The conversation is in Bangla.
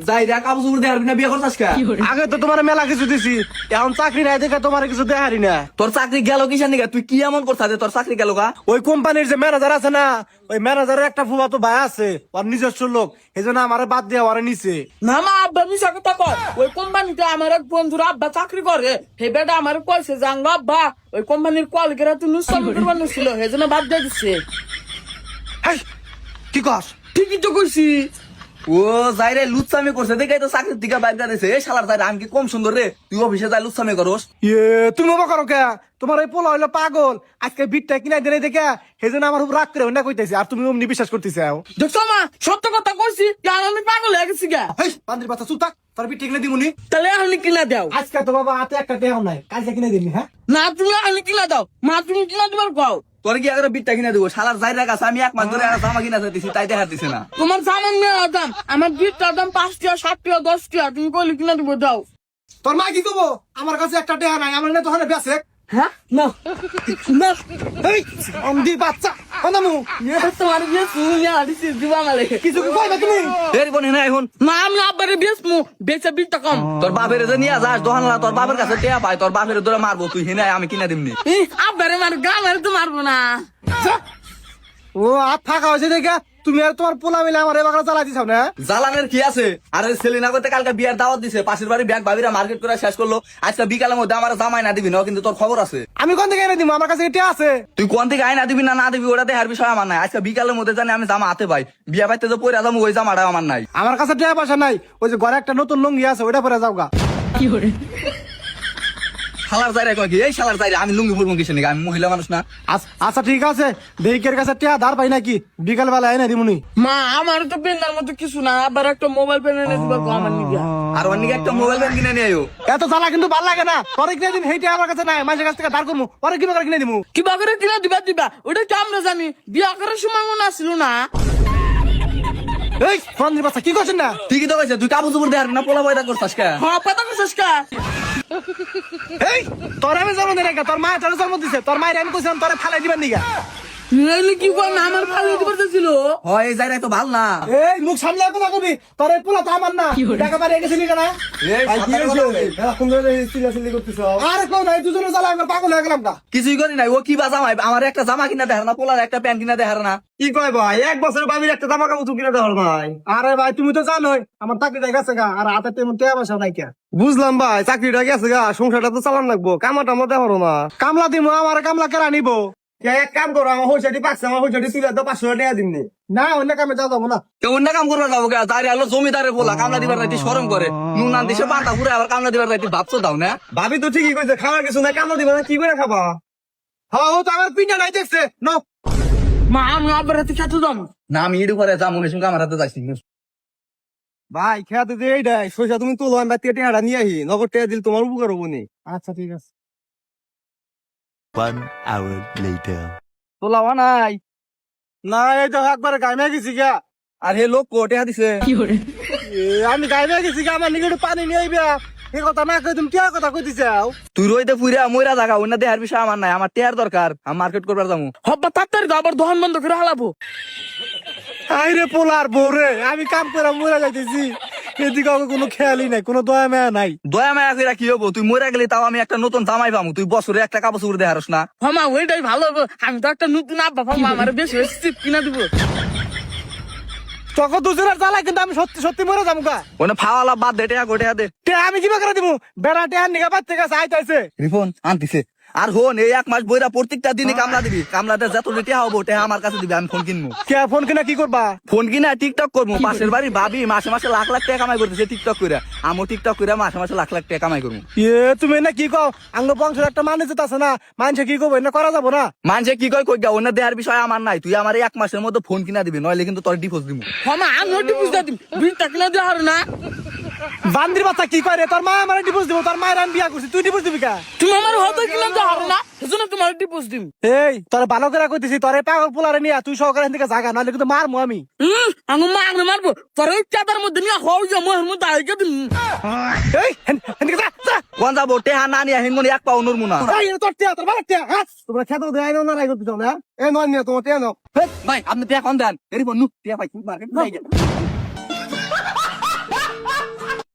যাই রে কাপড় চোপড় দেখার না বিয়ে করছিস কে? আগে তো তোমার মেলা কিছু দিছি, এখন চাকরি নাই দেখে তোমার কিছু দেখারি না। তোর চাকরি গেল কিসের নিকা? তুই কি এমন করছিস যে তোর চাকরি গেল গা? ওই কোম্পানির যে ম্যানেজার আছে না, ওই ম্যানেজারের একটা ফুফাতো ভাই আছে, ওর নিজস্ব লোক, এই জন্য আমার বাদ দিয়ে ওরা নিছে। না মা আব্বা মিশা কথা কয়। ওই কোম্পানিতে আমার এক বন্ধুর আব্বা চাকরি করে, হে বেটা আমার কইছে জানলো আব্বা ওই কোম্পানির কলগেরা তুই নুসামি করবার ছিল, হে জন্য বাদ দিয়ে দিচ্ছে। হেই, কি কস? ঠিকই তো কইছি। ও যাই রে লুচ্চামি করছে দেখে তো চাকরির দিকে বাইর দিছে। এই শালার যাই রে, আমি কি কম সুন্দর রে? তুই অফিসে যাই লুচ্চামি করস? তুমি বাবা করো কে? তোমার এই পোলা হইলো পাগল, আজকে বিটটা কিনাই দেয় দেখে সেই জন্য আমার খুব রাগ করে অন্য কইতেছে, আর তুমি অমনি বিশ্বাস করতেছে। দেখছো মা সত্য কথা কইছি, কেন আমি পাগল হয়ে গেছি গা। পান্দির বাচ্চা চুপ থাক, তোর বিটটা কিনে দিমুনি। তাহলে এখন কিনা দাও। আজকে তো বাবা হাতে একটা টেহাও নাই, কালকে কিনে দিবি। হ্যাঁ না তুমি এখন কিনা দাও, মা তুমি কিনা দিবার কও। তোর কি আগে বিটটা কিনে দেবো? শালার যাই রে কাছে আমি 1 মাস ধরে জামা কিনা দিছি, তাই দেখা দিছে না। তোমার জামান মেয়ের দাম, আমার বিটটার দাম 5 টাকা 7 টাকা 10 টাকা, তুমি কইলে কিনা দিব দাও। তোর মা কি করবো? আমার কাছে একটা টেহা নাই, আমার না তখন বেসে। হ্যাঁ না না এই অন্ধি বাচ্চা অনামু, তোমার বিয়ে তুমি আদিছি দিবা মালে কিছু কি কইবা তুমি? এর বোন না এখন না আমি আব্বারে বেচমু, বেচা বিটটা কম। তোর বাপের যে নিয়ে যাস দোহানলা, তোর বাপের কাছে টেয়া পাই, তোর বাপের ধরে মারবো, তুই হিনে আমি কিনা দিমনি। আব্বারে মার গামারে তো মারবো না। ও হাত ফাঁকা হয়েছে দেখে তুমি আর তোমার পোলা মিলে আমার এবার চালাই দিছাও না। জ্বালানের কি আছে? আরে সেলিনা করতে কালকে বিয়ার দাওয়াত দিছে, পাশের বাড়ি ব্যাগ ভাবিরা মার্কেট করে শেষ করলো। আজকে বিকালের মধ্যে আমার জামাই না দিবি না, কিন্তু তোর খবর আছে। আমি কোন থেকে এনে দিব? আমার কাছে টেহা আছে। তুই কোন থেকে আয় না দিবি না দিবি ওটা দেখার বিষয় আমার নাই। আজকে বিকালের মধ্যে জানি আমি জামা হাতে পাই, বিয়া পাইতে তো পরে যাবো, ওই জামাটা আমার নাই। আমার কাছে টেহা পয়সা নাই, ওই যে ঘরে একটা নতুন লুঙ্গি আছে, ওইটা পরে যাও গা। শালার যাই রে কয় কি? এই শালার যাই রে, আমি লুঙ্গি পরবো কিসে নাকি? আমি মহিলা মানুষ না? আচ্ছা ঠিক আছে, দেহিকের কাছে টেহা ধার পাই নাকি, বিকাল বেলা এনে দিমুনি। মা আমার তো পেন্দার মতো কিছু না, আবার একটা মোবাইল পেন এনে দিবা কো আমার নিগে। আর অন্য একটা মোবাইল ব্যান্ড কিনে নিয়ে আয়ো। এত জ্বালা কিন্তু ভাল লাগে না। পরে কিনে দিন, হেইটা আমার কাছে নাই, মাঝে কাছ থেকে ধার করবো, পরে কি কিনে দিমু। কিবা করে কিনা দিবা দিবা, ওটা কি আমরা জানি? বিয়া করার সময় মনে আসছিল না। এই ফন্দির বাচ্চা কি করছেন না? ঠিকই তো কইছে, তুই কাপড় চোপড় দেখার না পোলা পয়দা করছিস কে? হ্যাঁ পাতা করছিস কা? এই তোর আমি জন্ম দিই না, তোর মা তোর জন্ম দিছে, তোর মায়ের আমি কইছিলাম তোরে ফালাই দিবেন নিগা। নইলে কি কর না, আমার ভালো হইতে পারতেছিল। হয় এই যাই রে তো ভাল না। এই মুখ সামলে কথা কবি, তোর এই পোলা তো আমার না, টাকা বাড়ি গেছিলি কেন? এই ভাই কি হইছে? এরা সুন্দর সিরিয়াসলি করতেছ। আরে কোন নাই, দুজনে জ্বালা আমরা পাগল হয়ে গেলাম না। কিছুই করি নাই। ও কি বা জামাই? আমার একটা জামা কিনা দেখার না, পোলার একটা প্যান্ট কিনা দেখার না। কি কয় ভাই, 1 বছর বাবির একটা জামা কাপড় কিনে দেওয়ার ভাই। আরে ভাই তুমি তো জানোই আমার চাকরিটা গেছে গা, আর হাতে তেমন টাকা পয়সা নাই কে। বুঝলাম ভাই, চাকরিটা গেছে গা, সংসারটা তো চালান লাগবো, কামাটা মধ্যে পারো না। কামলা দিমু, আমার কামলা কেরা নিবো? এক কাম করো, আমার হইসাটি পাকছে, আমার হইসাটি তুলে তো 500 টাকা দিমনি। না অন্য কামে যাওয়া যাবো না। কেউ অন্য কাম করবা যাবো কে? তাই হলো জমিদারের পোলা, কামলা দিবার রাইতে শরম করে। নুন আন দিছে পান্তা পুরে, আবার কামলা দিবার রাইতে ভাবছো দাও না? ভাবি তো ঠিকই কইছে, খাওয়ার কিছু নাই, কামলা দিবা না, কি করে খাবা? হ্যাঁ ও তো আমার পিঠা নাই দেখছে নো। মা আমি আব্বার হাতে খেতে দাম। না আমি ইডু করে যা মনে শুনকে আমার হাতে যাচ্ছি। ভাই খেয়াতে যে এইটাই সইসা তুমি তোলো, আমি বাড়িতে টেহাটা নিয়ে আহি, নগদ টেহা দিল তোমার উপকার হবো নি। আচ্ছা ঠিক আছে। 1 hour later. তোলাওয়া নাই। না এই তো একবারে গাইমে গেছি গা। আর হে লোক কোটেহা দিছে। আমি গাইমে গেছি গা, আমার নিকে একটু পানি নিয়ে আইবা। এই কথা না কই তুমি কে কথা কই দিছাও? তুই রইতে পুইরা মইরা জাগা, অন্য দেহার বিষয় আমার নাই। আমার টেয়ার দরকার, আমি মার্কেট করবার যাবো। হব্বা তাড়াতাড়ি দাও, আবার দহন বন্ধ করে হালাবো। আইরে পোলার বউরে, আমি কাম করে মরে যাইতেছি, এদিকে আমার কোনো খেয়ালই নাই, কোনো দয়া মায়া নাই। দয়া মায়া কইরা কি হবো? তুই মইরা গেলি তাও আমি একটা নতুন জামাই পামু। তুই বছরে একটা কাপড় চোপড় দেহারস না। হমা ওইটাই ভালো হবে, আমি তো একটা নতুন আব্বা পাবো, আমার বেশি চিপ কিনা দিব। তখন দুজনের জ্বালা কিন্তু আমি সত্যি সত্যি মরে যাবো গা। ওনে ফাওয়ালা বাদ দে, টেয়া গোটেয়া দে। আমি কিবা করে দিব? বেড়া টেহার নিগা বাচ্চা কাছে আইতাছে। রিফোন আনতিছে। আর হন এই 1 মাস বইরা প্রত্যেকটা দিনই কামলা দিবি। কামলাতে যত টেয়া হবো টেয়া আমার কাছে দিবি, আমি ফোন কিনবো। কে ফোন কিনা কি করবা? ফোন কিনা টিকটক করবো। পাশের বাড়ি ভাবি মাসে মাসে লাখ লাখ টাকা কামাই করতেছে টিকটক করে। আমিও টিকটক করে মাসে মাসে লাখ লাখ টাকা কামাই করবো। তুমি না কি কও? আঙ্গ বংশের একটা মানুষ আছে না, মানুষে কি করবো, না করা যাবো না। মানুষে কি কয় কই গা, অন্য দেহার বিষয় আমার নাই। তুই আমার 1 মাসের মধ্যে ফোন কিনা দিবি, নইলে কিন্তু তোর ডিভোর্স দিব। হমা আমি ওটি বুঝতে দিম, বিলটা কিনা দেওয়া হবে না। বান্দির বাচ্চা কি করে, তোর মা আমার ডিভোর্স দিব, তোর মায়ের আমি বিয়া করছি, তুই ডিভোর্স দিবি কা? তুমি আমার হয়তো কিনা দেওয়া হবে না, সেজন্য তোমার ডিপোজ দিম। এই তোর ভালো করে কইতেছি, তোর এই পাগল পোলারে নিয়ে তুই সহকারে থেকে জাগা, নাহলে কিন্তু মারমু আমি। আমি মারবো মারবো, তোর ওই চাতার মধ্যে নিয়ে হও যে মোহের মধ্যে আইকে দিম। এই হেনকে যা যা। কোন যাবো টেহা না নিয়ে হিঙ্গনি 1 পাও নরমু না। এই তোর টিয়া, তোর ভালো টিয়া, হ্যাঁ তোমরা খেতে দেয় না রাই করতে চাও না? এই নয় নিয়ে তোমার টিয়া নাও। ভাই আপনি টেহা কোন দেন? এরি বন্ধু টেহা পাই মার্কেট যাই।